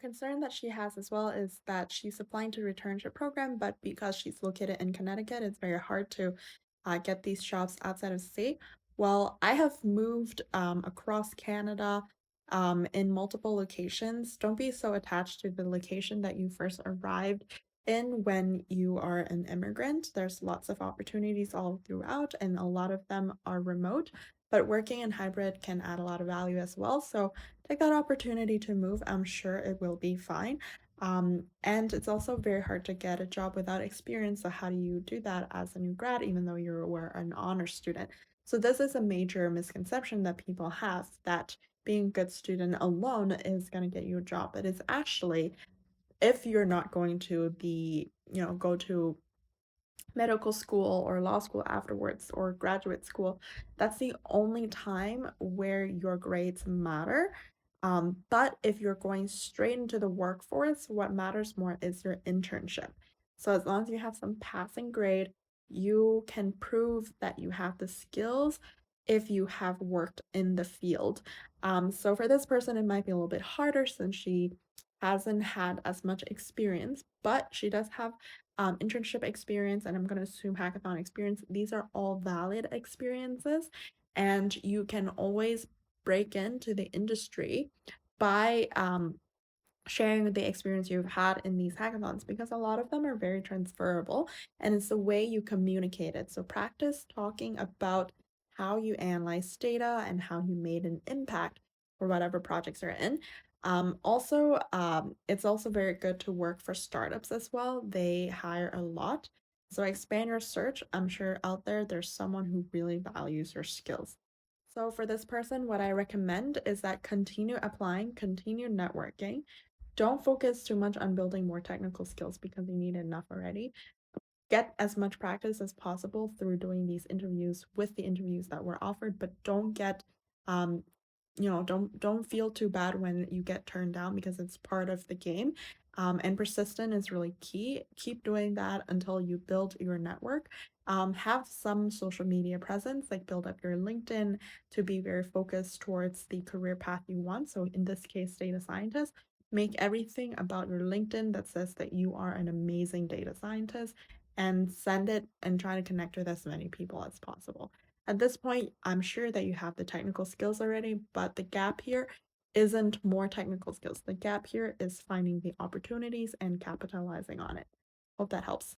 concern that she has as well is that she's applying to returnship program, but because she's located in Connecticut, it's very hard to get these jobs outside of state. Well, I have moved across Canada in multiple locations. Don't be so attached to the location that you first arrived in when you are an immigrant. There's lots of opportunities all throughout, and a lot of them are remote, but working in hybrid can add a lot of value as well. So take that opportunity to move. I'm sure it will be fine. And it's also very hard to get a job without experience. So how do you do that as a new grad, even though you were an honor student? So this is a major misconception that people have that being a good student alone is going to get you a job. But it's actually, if you're not going to be, go to medical school or law school afterwards or graduate school, that's the only time where your grades matter. But if you're going straight into the workforce, what matters more is your internship. So as long as you have some passing grade, you can prove that you have the skills if you have worked in the field. So for this person, it might be a little bit harder since she hasn't had as much experience, but she does have internship experience, and I'm going to assume hackathon experience. These are all valid experiences, and you can always break into the industry by sharing the experience you've had in these hackathons because a lot of them are very transferable and it's the way you communicate it. So practice talking about how you analyze data and how you made an impact for whatever projects you're in. It's also very good to work for startups as well. They hire a lot. So expand your search. I'm sure out there there's someone who really values your skills. So for this person, what I recommend is that continue applying, continue networking. Don't focus too much on building more technical skills because you need enough already. Get as much practice as possible through doing these interviews with the interviews that were offered, but don't get um don't feel too bad when you get turned down because it's part of the game. And persistent is really key. Keep doing that until you build your network. Have some social media presence, like build up your LinkedIn to be very focused towards the career path you want. So in this case, data scientist. Make everything about your LinkedIn that says that you are an amazing data scientist and send it and try to connect with as many people as possible. At this point, I'm sure that you have the technical skills already, but the gap here isn't more technical skills. The gap here is finding the opportunities and capitalizing on it. Hope that helps.